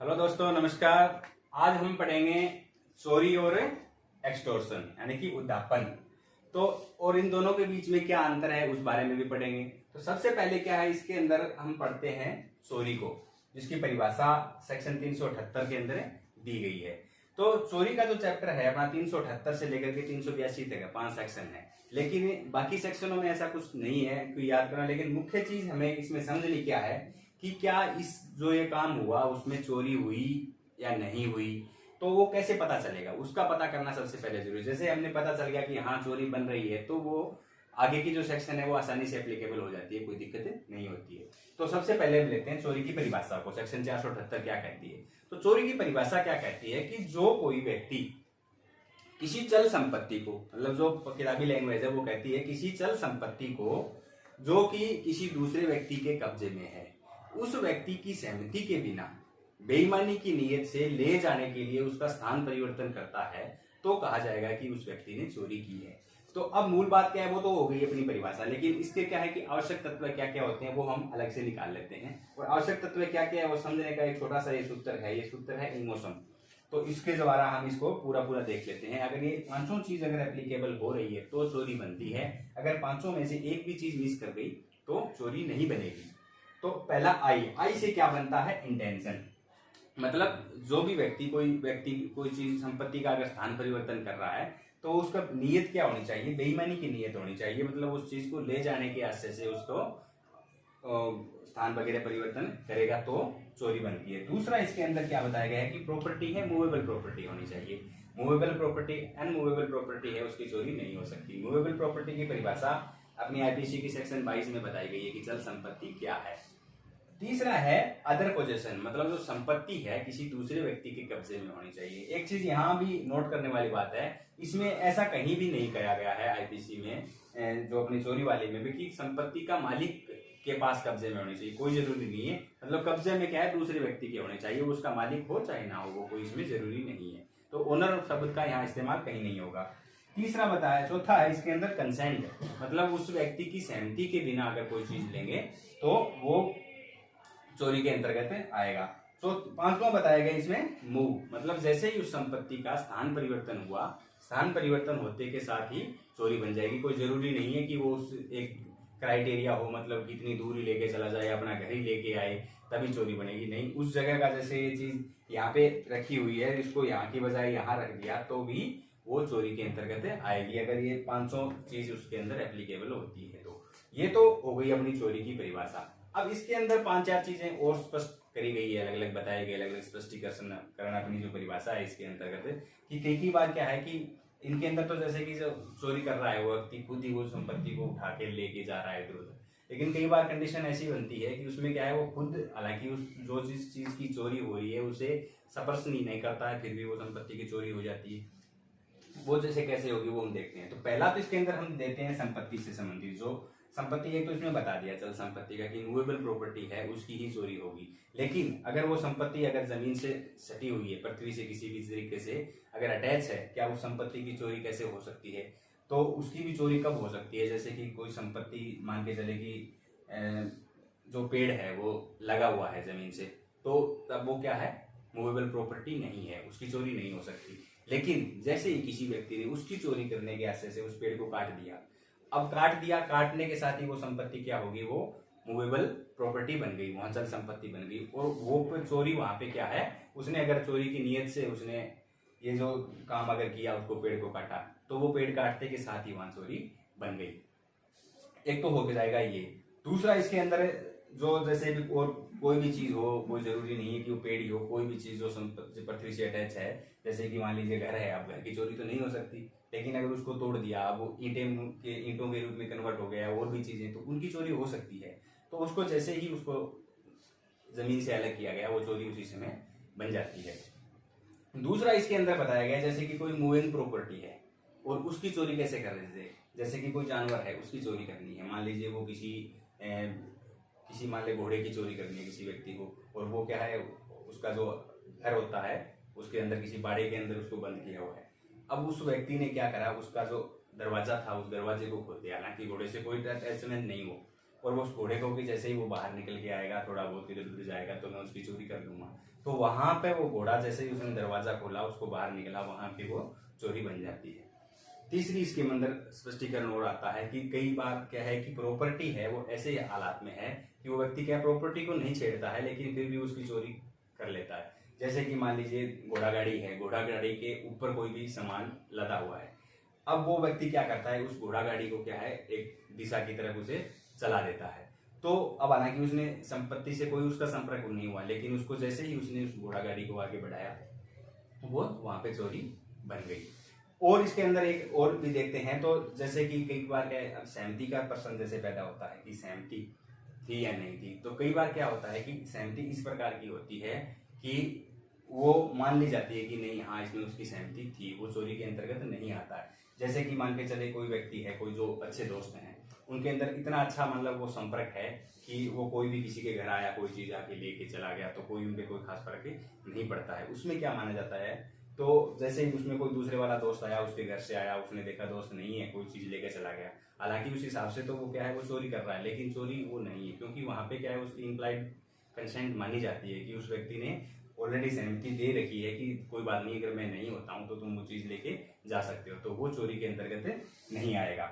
Hello दोस्तों, नमस्कार। आज हम पढ़ेंगे चोरी और एक्सटॉर्शन यानी कि उद्यापन। तो और इन दोनों के बीच में क्या अंतर है उस बारे में भी पढ़ेंगे। तो सबसे पहले क्या है, इसके अंदर हम पढ़ते हैं चोरी को, जिसकी परिभाषा सेक्शन 378 के अंदर दी गई है। तो चोरी का जो चैप्टर है अपना 378 से लेकर के 382 तक है, 5 सेक्शन है। लेकिन बाकी सेक्शनों में ऐसा कुछ नहीं है कोई याद करना। लेकिन मुख्य चीज हमें इसमें समझनी क्या है कि क्या इस जो ये काम हुआ उसमें चोरी हुई या नहीं हुई, तो वो कैसे पता चलेगा, उसका पता करना सबसे पहले जरूरी है। जैसे हमने पता चल गया कि हाँ चोरी बन रही है, तो वो आगे की जो सेक्शन है वो आसानी से एप्लीकेबल हो जाती है, कोई दिक्कत नहीं होती है। तो सबसे पहले हम लेते हैं चोरी की परिभाषा को। सेक्शन 478 क्या कहती है। तो चोरी की परिभाषा क्या कहती है कि जो कोई व्यक्ति किसी चल संपत्ति को, मतलब जो किताबी लैंग्वेज है वो कहती है किसी चल संपत्ति को जो कि किसी दूसरे व्यक्ति के कब्जे में है, उस व्यक्ति की सहमति के बिना बेईमानी की नीयत से ले जाने के लिए उसका स्थान परिवर्तन करता है, तो कहा जाएगा कि उस व्यक्ति ने चोरी की है। तो अब मूल बात क्या है वो तो हो गई अपनी परिभाषा, लेकिन इसके क्या है कि आवश्यक तत्व क्या क्या होते हैं वो हम अलग से निकाल लेते हैं। और आवश्यक तत्व क्या क्या है वो समझने का एक छोटा सा ये सूत्र है, ये सूत्र है इमोशन। तो इसके द्वारा हम इसको पूरा पूरा देख लेते हैं। अगर ये पांचों चीज अगर एप्लीकेबल हो रही है तो चोरी बनती है। अगर पांचों में से एक भी चीज मिस कर गई तो चोरी नहीं बनेगी। तो पहला आई से क्या बनता है, इंटेंशन। मतलब जो भी व्यक्ति कोई चीज संपत्ति का अगर स्थान परिवर्तन कर रहा है तो उसका नियत क्या होनी चाहिए, बेईमानी की नियत होनी चाहिए। मतलब उस चीज को ले जाने के आशय से उसको स्थान वगैरह परिवर्तन करेगा तो चोरी बनती है। दूसरा इसके अंदर क्या बताया गया है कि प्रॉपर्टी है, मूवेबल प्रॉपर्टी होनी चाहिए। मूवेबल प्रॉपर्टी अनमूवेबल प्रॉपर्टी है, उसकी चोरी नहीं हो सकती। मूवेबल प्रॉपर्टी की परिभाषा अपनी आईपीसी की सेक्शन 22 में बताई गई है कि चल संपत्ति क्या है। तीसरा है अदर पोजेशन, मतलब जो संपत्ति है किसी दूसरे व्यक्ति के कब्जे में होनी चाहिए। एक चीज यहाँ भी नोट करने वाली बात है, इसमें ऐसा कहीं भी नहीं कहा गया है आईपीसी में, जो अपनी चोरी वाले में भी, कि संपत्ति का मालिक के पास कब्जे में होनी चाहिए। कोई जरूरी नहीं है, मतलब कब्जे में क्या है दूसरे व्यक्ति के होने चाहिए, उसका मालिक हो चाहे ना हो, वो कोई इसमें जरूरी नहीं है। तो ओनर शब्द का यहाँ इस्तेमाल कहीं नहीं होगा। तीसरा बताया, चौथा है इसके अंदर कंसेंट, मतलब उस व्यक्ति की सहमति के बिना अगर कोई चीज लेंगे तो वो चोरी के अंतर्गत आएगा। तो पांचवा बताया गया इसमें मूव, मतलब जैसे ही उस संपत्ति का स्थान परिवर्तन हुआ, स्थान परिवर्तन होते के साथ ही चोरी बन जाएगी। कोई जरूरी नहीं है कि वो उस एक क्राइटेरिया हो, मतलब कितनी दूरी लेके चला जाए, अपना घर ही लेके आए तभी चोरी बनेगी, नहीं। उस जगह का जैसे ये चीज यहाँ पे रखी हुई है, इसको यहाँ की बजाय यहाँ रख दिया तो भी वो चोरी के अंतर्गत आएगी, अगर ये पांचों चीज उसके अंदर एप्लीकेबल होती है। तो ये तो हो गई अपनी चोरी की परिभाषा। अब इसके अंदर 5-4 चीजें और स्पष्ट करी गई है, अलग अलग बताई गई, अलग अलग स्पष्टीकरण अपनी जो परिभाषा है इसके अंतर्गत, कि कई बार क्या है कि इनके अंदर तो जैसे कि जो चोरी कर रहा है वो व्यक्ति खुद ही वो संपत्ति को उठा के लेके जा रहा है इधर उधर, लेकिन कई बार कंडीशन ऐसी बनती है कि उसमें क्या है वो खुद, हालांकि उस जो जिस चीज की चोरी हो रही है उसे स्पर्श नहीं करता है, फिर भी वो संपत्ति की चोरी हो जाती है। वो जैसे कैसे होगी वो हम देखते हैं। तो पहला तो इसके अंदर हम देते हैं संपत्ति से संबंधित जो संपत्ति, एक तो इसमें बता दिया चल संपत्ति का कि मूवेबल प्रॉपर्टी है उसकी ही चोरी होगी। लेकिन अगर वो संपत्ति अगर जमीन से सटी हुई है, पृथ्वी से किसी भी तरीके से अगर अटैच है, क्या उस संपत्ति की चोरी कैसे हो सकती है, तो उसकी भी चोरी कब हो सकती है। जैसे कि कोई संपत्ति मान के चले कि जो पेड़ है वो लगा हुआ है जमीन से, तो तब वो क्या है, मूवेबल प्रॉपर्टी नहीं है, उसकी चोरी नहीं हो सकती। लेकिन जैसे ही किसी व्यक्ति ने उसकी चोरी करने के आशय से उस पेड़ को काट दिया, अब काट दिया, काटने के साथ ही वो संपत्ति क्या होगी, वो मूवेबल प्रॉपर्टी बन गई, वहां चल संपत्ति बन गई। और वो चोरी वहां पे क्या है, उसने अगर चोरी की नियत से उसने ये जो काम अगर किया, उसको पेड़ को काटा, तो वो पेड़ काटने के साथ ही वहां चोरी बन गई। एक तो हो जाएगा ये। दूसरा इसके अंदर जो जैसे भी और कोई भी चीज हो, कोई जरूरी नहीं है कि वो पेड़ ही हो, कोई भी चीज जो पृथ्वी से अटैच है, जैसे कि मान लीजिए घर है, अब घर की चोरी तो नहीं हो सकती, लेकिन अगर उसको तोड़ दिया, वो ईंटों के रूप में कन्वर्ट हो गया और भी चीजें, तो उनकी चोरी हो सकती है। तो उसको जैसे ही उसको जमीन से अलग किया गया, वो चोरी उसी समय बन जाती है। दूसरा इसके अंदर बताया गया जैसे कि कोई मूविंग प्रॉपर्टी है और उसकी चोरी कैसे कर रहे थे, जैसे कि कोई जानवर है उसकी चोरी करनी है, मान लीजिए वो किसी मान ली घोड़े की चोरी करनी है किसी व्यक्ति को, और वो क्या है, उसका जो घर होता है उसके अंदर किसी बाड़े के अंदर उसको बंद किया हुआ है। अब उस व्यक्ति ने क्या करा, उसका जो दरवाजा था उस दरवाजे को खोल दिया, हालांकि घोड़े से कोई अटैचमेंट नहीं हो, और वो उस घोड़े को भी जैसे ही वो बाहर निकल के आएगा, थोड़ा बहुत इधर उधर जाएगा तो मैं उसकी चोरी कर लूंगा। तो वहां पे वो घोड़ा जैसे ही उसने दरवाजा खोला, उसको बाहर निकला, वहां पे वो चोरी बन जाती है। तीसरी इसके अंदर स्पष्टीकरण और आता है कि कई बार क्या है कि प्रॉपर्टी है वो ऐसे हालात में है कि वो व्यक्ति क्या प्रॉपर्टी को नहीं छेड़ता है लेकिन फिर भी उसकी चोरी कर लेता है। जैसे कि मान लीजिए घोड़ा गाड़ी है, घोड़ा गाड़ी के ऊपर कोई भी सामान लदा हुआ है। अब वो व्यक्ति क्या करता है, उस घोड़ा गाड़ी को क्या है एक दिशा की तरफ उसे चला देता है। तो अब हालांकि उसने संपत्ति से कोई उसका संपर्क नहीं हुआ, लेकिन उसको जैसे ही उसने उस घोड़ा गाड़ी को आगे बढ़ाया वो वहां पे चोरी बन गई। और इसके अंदर एक और भी देखते हैं, तो जैसे कि कई बार क्या है, सहमति का प्रश्न जैसे पैदा होता है कि सहमति थी या नहीं थी। तो कई बार क्या होता है कि सहमति इस प्रकार की होती है कि वो मान ली जाती है कि नहीं, हाँ इसमें उसकी सहमति थी, वो चोरी के अंतर्गत नहीं आता है। जैसे कि मान के चले कोई व्यक्ति है, कोई जो अच्छे दोस्त हैं, उनके अंदर इतना अच्छा मतलब वो संपर्क है कि वो कोई भी किसी के घर आया, कोई चीज आके लेके चला गया तो कोई उनपे कोई खास फर्क नहीं पड़ता है। उसमें क्या माना जाता है, तो जैसे ही उसमें कोई दूसरे वाला दोस्त आया, उसके घर से आया, उसने देखा दोस्त नहीं है, कोई चीज लेके चला गया, हालांकि उस हिसाब से तो वो क्या है वो चोरी कर रहा है, लेकिन चोरी वो नहीं है, क्योंकि वहां पे क्या है उसकी इम्प्लाइड कंसेंट मानी जाती है कि उस व्यक्ति ने ऑलरेडी सहमति दे रखी है कि कोई बात नहीं, अगर मैं नहीं होता हूं तो तुम वो चीज लेके जा सकते हो, तो वो चोरी के अंतर्गत नहीं आएगा।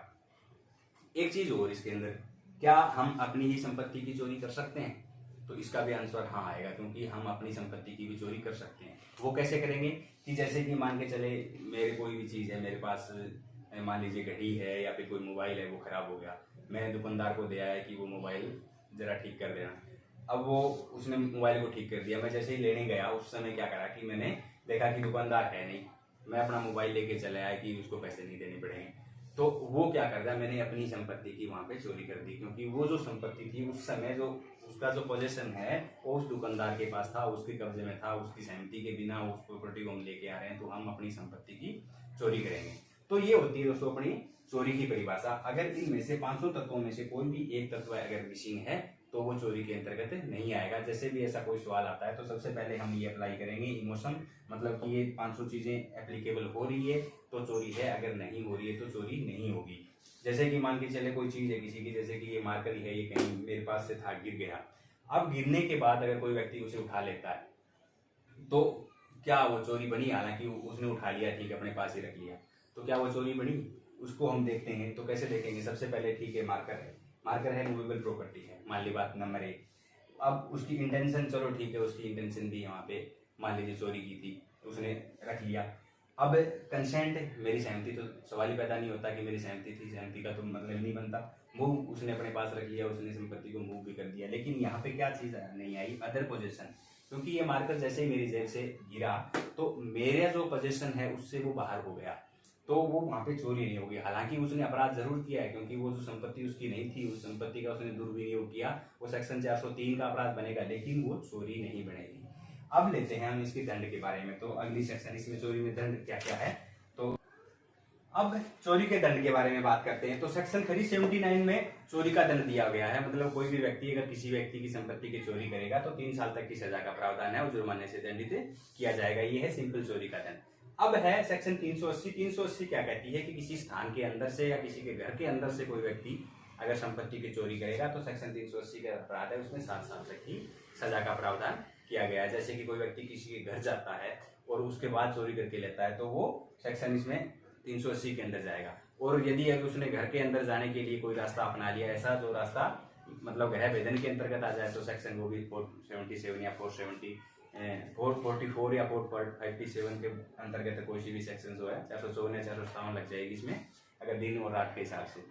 एक चीज और इसके अंदर, क्या हम अपनी ही संपत्ति की चोरी कर सकते हैं? तो इसका भी आंसर हाँ आएगा, क्योंकि हम अपनी संपत्ति की भी चोरी कर सकते हैं। वो कैसे करेंगे कि जैसे कि मान के चले मेरे कोई भी चीज है, मेरे पास मान लीजिए घड़ी है या फिर कोई मोबाइल है, वो खराब हो गया, मैं दुकानदार को दे आया कि वो मोबाइल जरा ठीक कर देना। अब वो उसने मोबाइल को ठीक कर दिया, मैं जैसे ही लेने गया उस समय क्या करा कि मैंने देखा कि दुकानदार है नहीं, मैं अपना मोबाइल लेके चले आया कि उसको पैसे नहीं देने पड़ेंगे। तो वो क्या कर दिया, मैंने अपनी संपत्ति की वहां पे चोरी कर दी, क्योंकि वो जो संपत्ति थी उस समय जो उसका जो पोजीशन है वो उस दुकानदार के पास था, उसके कब्जे में था, उसकी सहमति के बिना उस प्रॉपर्टी को हम लेके आ रहे हैं, तो हम अपनी संपत्ति की चोरी करेंगे। तो ये होती है दोस्तों अपनी चोरी की परिभाषा। अगर इनमें से 500 तत्वों में से कोई भी एक तत्व अगर मिसिंग है तो वो चोरी के अंतर्गत नहीं आएगा। जैसे भी ऐसा कोई सवाल आता है तो सबसे पहले हम ये अप्लाई करेंगे इमोशन, मतलब कि ये 500 चीजें एप्लीकेबल हो रही है तो चोरी है, अगर नहीं हो रही है तो चोरी नहीं होगी। जैसे कि मान के चले कोई चीज है किसी की, जैसे कि ये मार्कर है, ये कहीं मेरे पास से था, गिर गया। अब गिरने के बाद अगर कोई व्यक्ति उसे उठा लेता है तो क्या वो चोरी बनी? हालांकि उसने उठा लिया, ठीक है, अपने पास ही रख लिया, तो क्या वो चोरी बनी? उसको हम देखते हैं तो कैसे देखेंगे? सबसे पहले ठीक है, मार्कर है मूवेबल प्रॉपर्टी है, मान ली बात नंबर 1। अब उसकी इंटेंशन, चलो ठीक है, उसकी इंटेंशन थी वहां पे, मान लीजिए चोरी की थी, उसने रख लिया। अब कंसेंट, मेरी सहमति, तो सवाल ही पैदा नहीं होता कि मेरी सहमति थी, सहमति का तो मतलब नहीं बनता। मूव, उसने अपने पास रख लिया, उसने संपत्ति को मूव भी कर दिया, लेकिन यहाँ पे क्या चीज नहीं आई? अदर पोजीशन, क्योंकि ये मार्कर जैसे ही मेरी जेब से गिरा तो मेरा जो पोजीशन है उससे वो बाहर हो गया, तो वो वहां पे चोरी नहीं होगी। हालांकि उसने अपराध जरूर किया है, क्योंकि वो जो संपत्ति उसकी नहीं थी, उस संपत्ति का उसने दुर्विनियोग किया, वो सेक्शन 403 का अपराध बनेगा, लेकिन वो चोरी नहीं बनेगी। अब लेते हैं हम इसके दंड के बारे में। तो अगली सेक्शन, इसमें चोरी में दंड क्या क्या है, तो अब चोरी के दंड के बारे में बात करते हैं। तो सेक्शन 379 में चोरी का दंड दिया गया है, मतलब कोई भी व्यक्ति अगर किसी व्यक्ति की संपत्ति की चोरी करेगा तो 3 साल तक की सजा का प्रावधान है और जुर्माने से दंडित किया जाएगा। ये है सिंपल चोरी का दंड। अब है सेक्शन 380। 380 क्या कहती है कि किसी स्थान के अंदर से या किसी के घर के अंदर से कोई व्यक्ति अगर संपत्ति की चोरी करेगा तो सेक्शन 380 का अपराध है, उसमें 7 साल तक की सजा का प्रावधान किया गया है। जैसे कि कोई व्यक्ति किसी के घर जाता है और उसके बाद चोरी करके लेता है तो वो सेक्शन इसमें 380 के अंदर जाएगा। और यदि अगर उसने घर के अंदर जाने के लिए कोई रास्ता अपना लिया, ऐसा जो रास्ता मतलब गृह भेदन के अंतर्गत आ जाए, तो सेक्शन वो भी 477 या 470 444 या 457 के अंतर्गत कोई सी भी सेक्शन जो है 454 या 457 लग जाएगी इसमें, अगर दिन और रात के हिसाब से।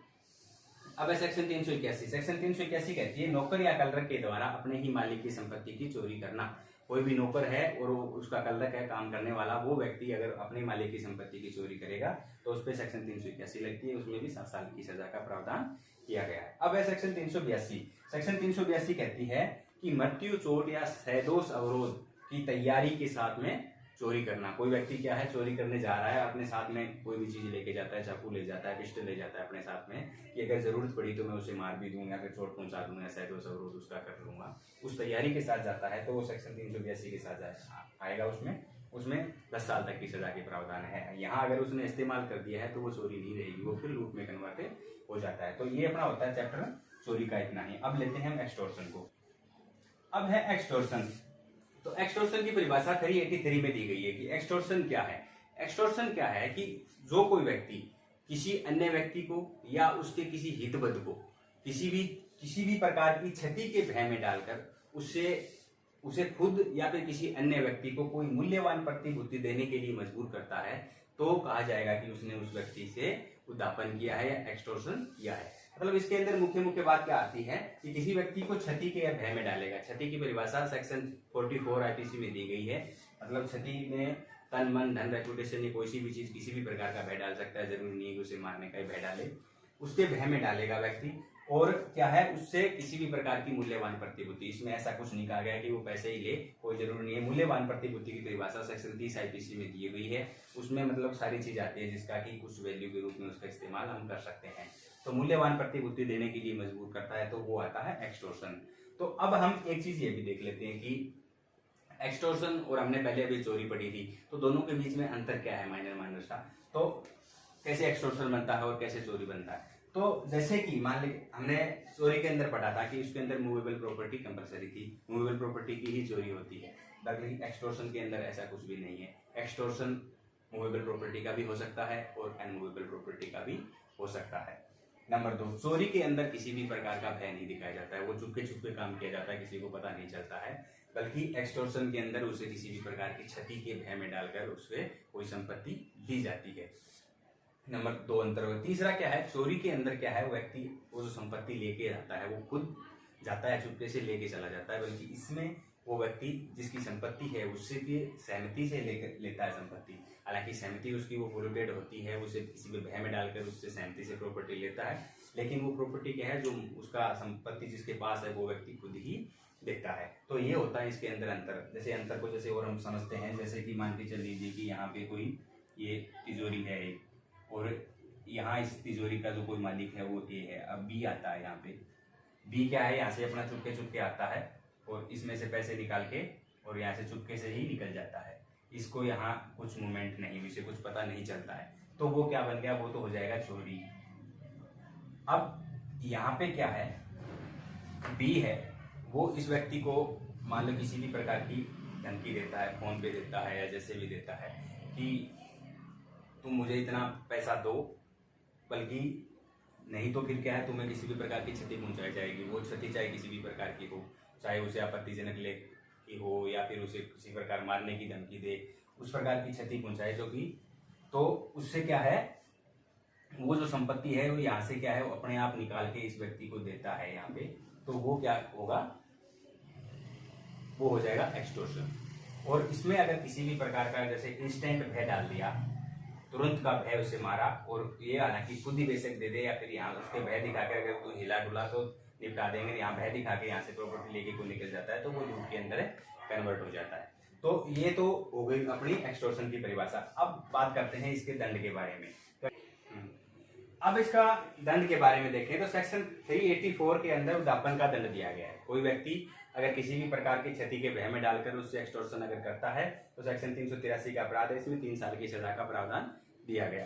अब है सेक्शन 381। सेक्शन 381 कहती है नौकर या कलरक के द्वारा अपने ही मालिक की संपत्ति की चोरी करना। कोई भी नौकर है और उसका कलरक है, काम करने वाला, वो व्यक्ति अगर अपने मालिक की संपत्ति की चोरी करेगा तो उस पर सेक्शन 381 लगती है, उसमें भी 7 साल की सजा का प्रावधान किया गया है। अब है सेक्शन 382। सेक्शन 382 कहती है कि मृत्यु, चोट या सैदोष अवरोध की तैयारी के साथ में चोरी करना। कोई व्यक्ति क्या है चोरी करने जा रहा है, अपने साथ में कोई भी चीज लेके जाता है, चाकू ले जाता है, पिस्टल ले जाता है अपने साथ में, कि अगर जरूरत पड़ी तो मैं उसे मार भी दूंगा, अगर चोट पहुंचा दूंगा, सैदोष अवरोध उसका कर लूंगा, उस तैयारी के साथ जाता है तो वो सेक्शन 382 के साथ आएगा। उसमें 10 साल तक की सजा के प्रावधान है। यहाँ अगर उसने इस्तेमाल कर दिया है तो वो चोरी नहीं रहेगी, वो फिर लूट में कन्वर्ट हो जाता है। तो ये अपना होता है चैप्टर चोरी का इतना ही। अब लेते हैं हम एक्सटॉर्शन को। अब है एक्सटॉर्शन। तो एक्सटॉर्शन की परिभाषा 383 में दी गई है कि एक्सटॉर्शन क्या है। एक्सटॉर्शन क्या है कि जो कोई व्यक्ति किसी अन्य व्यक्ति को या उसके किसी हितबद्ध को किसी भी प्रकार की क्षति के भय में डालकर उसे खुद या फिर किसी अन्य व्यक्ति को कोई मूल्यवान प्रतिभूति देने के लिए मजबूर करता है, तो कहा जाएगा कि उसने उस व्यक्ति से उद्दापन किया है या एक्सटॉर्शन किया है। मतलब इसके अंदर मुख्य बात क्या आती है कि किसी व्यक्ति को क्षति के या भय में डालेगा। क्षति की परिभाषा सेक्शन 44 आईपीसी में दी गई है। मतलब क्षति में तन, मन, धन, रेपुटेशन या कोई सी भी चीज किसी भी प्रकार का भय डाल सकता है। जरूरी नहीं है कि उसे मारने का ही भय डाले, उसके भय में डालेगा व्यक्ति। और क्या है, उससे किसी भी प्रकार की मूल्यवान प्रतिभूति, इसमें ऐसा कुछ नहीं कहा गया कि वो पैसे ही ले, कोई जरूरी नहीं है। मूल्यवान प्रतिभूति की परिभाषा सेक्शन 30 आईपीसी में दी गई है। उसमें मतलब सारी चीज आती है जिसका कि कुछ वैल्यू के रूप में उसका इस्तेमाल हम कर सकते हैं। तो मूल्यवान प्रतिभूति देने के लिए मजबूर करता है, तो वो आता है एक्सटॉर्शन। तो अब हम एक चीज ये भी देख लेते हैं कि एक्सटॉर्शन और हमने पहले अभी चोरी पढ़ी थी, तो दोनों के बीच में अंतर क्या है माइनर सा। तो कैसे एक्सटॉर्शन बनता है और कैसे चोरी बनता है। तो जैसे कि मान लीजिए हमने चोरी के अंदर पढ़ा था कि उसके अंदर मूवेबल प्रॉपर्टी कंपलसरी थी, मूवेबल प्रॉपर्टी की ही चोरी होती है। बाकी एक्सटॉर्शन के अंदर ऐसा कुछ भी नहीं है। एक्सटॉर्शन मूवेबल प्रॉपर्टी का भी हो सकता है और अनमूवेबल प्रॉपर्टी का भी हो सकता है। नंबर 2, चोरी के अंदर किसी भी प्रकार का भय नहीं दिखाया जाता है, वो चुपके छुपके काम किया जाता है, किसी को पता नहीं चलता है। बल्कि एक्सटॉर्शन के अंदर उसे किसी भी प्रकार की क्षति के भय में डालकर उससे कोई संपत्ति ली जाती है। नंबर 2 अंतर हो। तीसरा क्या है, चोरी के अंदर क्या है, व्यक्ति वो जो संपत्ति लेके जाता है वो खुद जाता है, चुपके से लेके चला जाता है। बल्कि इसमें वो व्यक्ति जिसकी संपत्ति है उससे की सहमति से लेता है संपत्ति। हालांकि सहमति उसकी वो प्रोहिबिटेड होती है, उसे किसी भी भय में डालकर उससे सहमति से प्रॉपर्टी लेता है। लेकिन वो प्रॉपर्टी क्या है, जो उसका संपत्ति जिसके पास है वो व्यक्ति खुद ही देता है। तो ये होता है इसके अंदर अंतर। जैसे अंतर को जैसे और हम समझते हैं, जैसे कि मान के चल लीजिए कि यहाँ पे कोई ये तिजोरी है और यहाँ इस तिजोरी का जो कोई मालिक है वो ए है। अब बी आता है, यहाँ पे बी क्या है, यहाँ से अपना चुपके चुपके आता है और इसमें से पैसे निकाल के और यहाँ से चुपके से ही निकल जाता है। इसको यहाँ कुछ मूवमेंट नहीं, इसे कुछ पता नहीं चलता है, तो वो क्या बन गया, वो तो हो जाएगा चोरी। अब यहाँ पे क्या है, बी है, वो इस व्यक्ति को मान लो किसी भी प्रकार की धमकी देता है, फोन पे देता है या जैसे भी देता है कि तुम मुझे इतना पैसा दो, बल्कि नहीं तो फिर क्या है, तुम्हें किसी भी प्रकार की क्षति पहुंचाई जाएगी। वो क्षति चाहे किसी भी प्रकार की हो, चाहे उसे आपत्तिजनक लेख की हो या फिर उसे किसी प्रकार मारने की धमकी दे, उस प्रकार की क्षति पहुंचाए जो कि, तो उससे क्या है, वो जो संपत्ति है वो यहाँ से क्या है, वो अपने आप निकाल के इस व्यक्ति को देता है यहाँ पे, तो वो क्या होगा, वो हो जाएगा एक्सटॉर्शन। और इसमें अगर किसी भी प्रकार का जैसे इंस्टेंट भय डाल दिया, तुरंत का भय उसे मारा, और ये हालांकि खुद ही बेशक दे दे या फिर यहाँ उसके भय दिखाकर अगर कोई हिला डुला तो निपटा देंगे, यहाँ भय दिखा के यहाँ से प्रॉपर्टी लेके कोई निकल जाता है, तो वो लूट के अंदर कन्वर्ट हो जाता है। तो ये तो हो गई अपनी एक्सटॉर्शन की परिभाषा। अब बात करते हैं इसके दंड के बारे में। अब इसका दंड के बारे में देखें तो सेक्शन 384 के अंदर उद्दापन का दंड दिया गया है। कोई व्यक्ति अगर किसी भी प्रकार की क्षति के भय में डालकर उससे एक्सटॉर्शन अगर करता है तो सेक्शन 383 का अपराध है, इसमें 3 साल की सजा का प्रावधान दिया गया।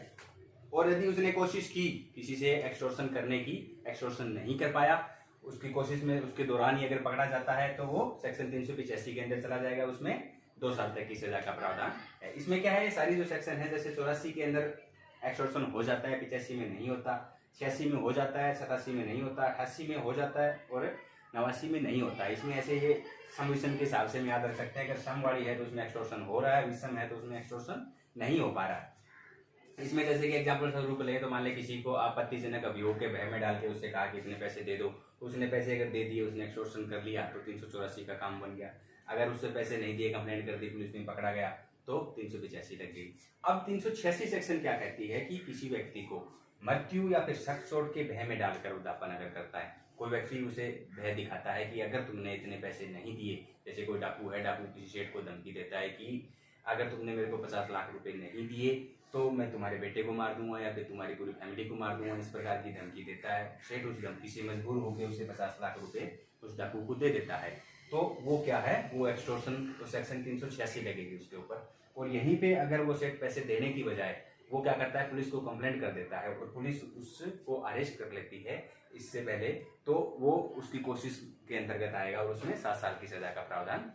और यदि उसने कोशिश की किसी से एक्सटॉर्शन करने की, एक्सटॉर्शन नहीं कर पाया, उसकी कोशिश में उसके दौरान ही अगर पकड़ा जाता है तो वो सेक्शन 385 के अंदर चला जाएगा, उसमें 2 साल तक की सजा का प्रावधान है। इसमें क्या है, सारी जो सेक्शन है, जैसे 84 के अंदर एक्सटॉर्शन हो जाता है, 85 में नहीं होता, 86 में हो जाता है, 87 में नहीं होता, 88 में हो जाता है और 89 में नहीं होता है। इसमें ऐसे ये सम विषम के हिसाब से हम याद रख सकते हैं, अगर सम वाली है तो उसमें एक्सटॉर्शन हो रहा है, विषम है तो उसमें एक्सटॉर्शन नहीं हो पा रहा है। इसमें जैसे कि एग्जाम्पल स्वरूप ले तो मान ले किसी को आपत्तिजनक अभियोग के भय में डाल के उससे कहा कि इतने पैसे दे दो, उसने पैसे अगर दे दिए, उसने एक्सटॉर्शन कर लिया तो 384 का काम बन गया। अगर उससे पैसे नहीं दिए, कंप्लेंट कर दी, पुलिस में पकड़ा गया तो 385 लग गई। अब 386 सेक्शन क्या कहती है कि किसी व्यक्ति को मृत्यु या फिर शक चोट के भय में डालकर उद्दापन अगर करता है, कोई व्यक्ति उसे भय दिखाता है कि अगर तुमने इतने पैसे नहीं दिए, जैसे कोई डाकू है, डाकू किसी सेठ को धमकी देता है कि अगर तुमने मेरे को 50 लाख रुपए नहीं दिए तो मैं तुम्हारे बेटे को मार दूंगा या फिर तुम्हारी पूरी फैमिली को मार दूंगा, इस प्रकार की धमकी देता है। सेठ उस धमकी से मजबूर होकर उसे 50 लाख रुपए उस डाकू को दे देता है, तो वो क्या है, वो एक्सटॉर्शन, तो सेक्शन 386 लगेगी उसके ऊपर। और यहीं पे अगर वो सेठ पैसे देने की बजाय वो क्या करता है, पुलिस को कंप्लेंट कर देता है और पुलिस उसको अरेस्ट कर लेती है, इससे पहले, तो वो उसकी कोशिश के अंतर्गत आएगा और उसमें 7 साल की सजा का प्रावधान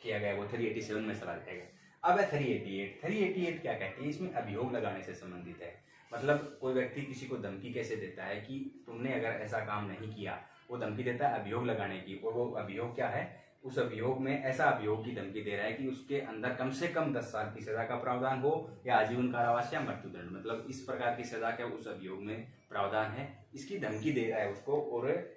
किया गया। वो 387 में चला जाएगा। अब है 388 क्या कहती है, इसमें अभियोग लगाने से संबंधित है। मतलब कोई व्यक्ति किसी को धमकी कैसे देता है कि तुमने अगर ऐसा काम नहीं किया, वो धमकी देता है अभियोग लगाने की। और वो अभियोग क्या है, उस अभियोग में ऐसा अभियोग की धमकी दे रहा है कि उसके अंदर कम से कम 10 साल की सजा का प्रावधान हो या आजीवन कारावास या मृत्युदंड, मतलब इस प्रकार की सजा का उस अभियोग में प्रावधान है। इसकी धमकी दे रहा है उसको और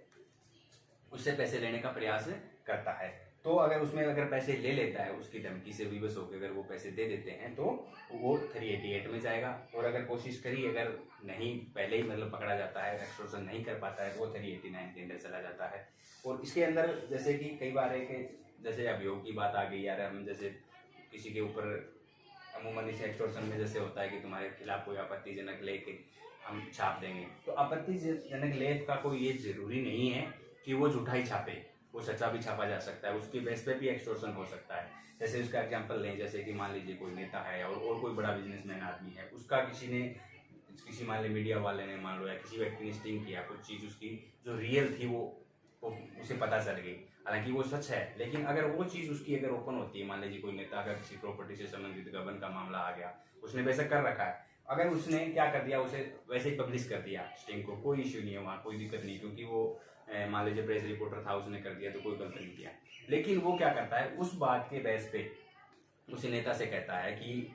उससे पैसे लेने का प्रयास करता है। तो अगर उसमें अगर पैसे ले लेता है, उसकी धमकी से विवश होकर अगर वो पैसे दे देते हैं तो वो 388 में जाएगा। और अगर कोशिश करी, अगर नहीं पहले ही मतलब पकड़ा जाता है, एक्सटॉर्शन नहीं कर पाता है, तो वो 389 के अंदर चला जाता है। और इसके अंदर जैसे कि कई बार है कि जैसे अभियोग की बात आ गई यार, हम जैसे किसी के ऊपर अमूमन इस एक्सटॉर्शन में जैसे होता है कि तुम्हारे खिलाफ कोई आपत्तिजनक लेख हम छाप देंगे, तो आपत्तिजनक लेख का कोई ये जरूरी नहीं है कि वो झूठा ही छापे, वो सच्चा भी छापा जा सकता है, उसकी बेस पे भी एक्सटॉर्शन हो सकता है। जैसे उसका एग्जांपल लें, जैसे कि मान लीजिए कोई नेता है और कोई बड़ा बिजनेसमैन आदमी है, उसका किसी मान लीजिए मीडिया वाले ने मान लो या किसी व्यक्ति ने स्टिंग किया, कुछ चीज़ उसकी जो रियल थी वो उसे पता चल गई, हालांकि वो सच है, लेकिन अगर वो चीज़ उसकी अगर ओपन होती है, मान लीजिए कोई नेता अगर किसी प्रॉपर्टी से संबंधित गबन का मामला आ गया, उसने वैसे कर रखा है, अगर उसने क्या कर दिया, उसे वैसे ही पब्लिश कर दिया स्टिंग को, कोई इश्यू नहीं है, वहाँ कोई दिक्कत नहीं, क्योंकि वो मान लीजिए प्रेस रिपोर्टर था, उसने कर दिया तो कोई गलत नहीं किया। लेकिन वो क्या करता है, उस बात के बेस पे उसी नेता से कहता है कि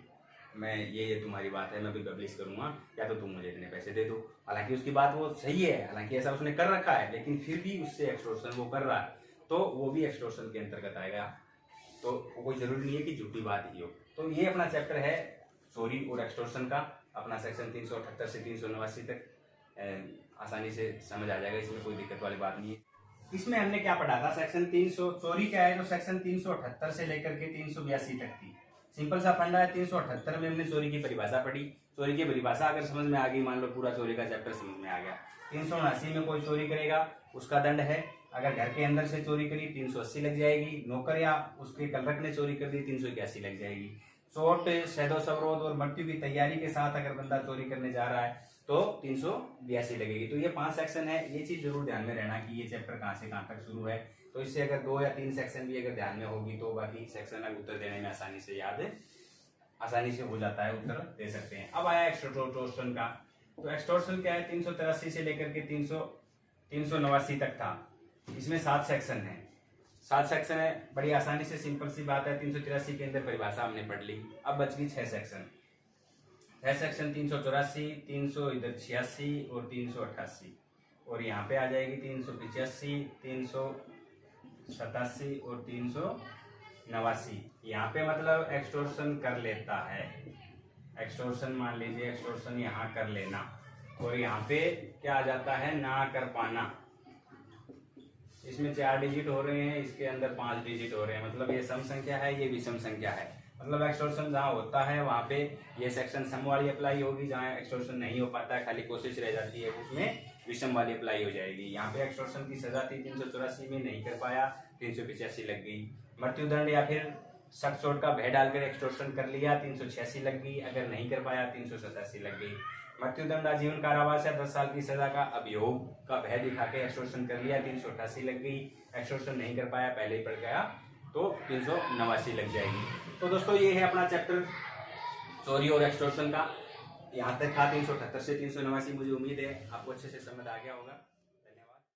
मैं ये तुम्हारी बात है, मैं भी पब्लिश करूंगा, या तो तुम मुझे इतने पैसे दे दो। हालांकि उसकी बात वो सही है, हालांकि ऐसा उसने कर रखा है, लेकिन फिर भी उससे एक्सटॉर्शन वो कर रहा है, तो वो भी एक्सटॉर्शन के अंतर्गत आएगा। तो कोई जरूरी नहीं है कि झूठी बात ही हो। तो ये अपना चैप्टर है चोरी और एक्सटॉर्शन का, अपना सेक्शन 378 से 389 तक आसानी से समझ आ जाएगा, इसमें कोई दिक्कत वाली बात नहीं है। इसमें हमने क्या पढ़ा था, सेक्शन 300 चोरी क्या है, जो सेक्शन 378 से लेकर के 382 तक थी। सिंपल सा फंडा है। 378 में हमने चोरी की परिभाषा पढ़ी, चोरी की परिभाषा अगर समझ में आ गई, मान लो पूरा चोरी का चैप्टर समझ में आ गया। 379 में कोई चोरी करेगा उसका दंड है, अगर घर के अंदर से चोरी करी 380 लग जाएगी, नौकर या उसके कलरक ने चोरी कर दी 381 लग जाएगी। चोट, शहदो सवरोध और मृत्यु की तैयारी के साथ अगर बंदा चोरी करने जा रहा है तो 382 लगेगी। तो ये 5 सेक्शन है, ये चीज जरूर ध्यान में रहना कि ये चैप्टर कहाँ से कहाँ तक शुरू है। तो इससे अगर 2 या 3 सेक्शन भी अगर ध्यान में होगी तो बाकी सेक्शन में उत्तर देने में आसानी से हो जाता है, उत्तर दे सकते हैं। अब आया एक्सटॉर्शन का। तो एक्सटॉर्शन क्या है, 383 से लेकर के 389 तक था। इसमें 7 सेक्शन है, 7 सेक्शन है, बड़ी आसानी से सिंपल सी बात है। 383 के अंदर परिभाषा हमने पढ़ ली। अब बच गई 6 सेक्शन। 6 सेक्शन 384, 386 और 388, और यहाँ पे आ जाएगी 385, 387 और 389। यहाँ पे मतलब एक्सटॉर्शन कर लेता है, एक्सटॉर्शन मान लीजिए एक्सटॉर्शन यहाँ कर लेना, और यहाँ पे क्या आ जाता है, ना कर पाना। इसमें 4 डिजिट हो रहे हैं, इसके अंदर 5 डिजिट हो रहे हैं, मतलब ये सम संख्या है, ये विषम संख्या है। मतलब एक्सटॉर्शन जहाँ होता है वहाँ पे ये सेक्शन सम वाली अप्लाई होगी, जहाँ एक्सटॉर्शन नहीं हो पाता है, खाली कोशिश रह जाती है, उसमें विषम वाली अप्लाई हो जाएगी। यहाँ पे एक्सटॉर्शन की सजा थी 384 में, नहीं कर पाया 385 लग गई। मृत्युदंड या फिर शक चोट का भय डालकर एक्सटॉर्शन कर लिया 386 लग गई, अगर नहीं कर पाया 387 लग गई। मृत्युदंड, आजीवन कारावास या 10 साल की सजा का अभियोग का भय दिखा के एक्सटॉर्शन कर लिया 388 लग गई। एक्सटॉर्शन नहीं कर पाया, पहले ही पड़ गया तो 389 लग जाएगी। तो दोस्तों ये है अपना चैप्टर चोरी और एक्सटॉर्शन का, यहाँ तक था 378 से 389। मुझे उम्मीद है आपको अच्छे से समझ आ गया होगा।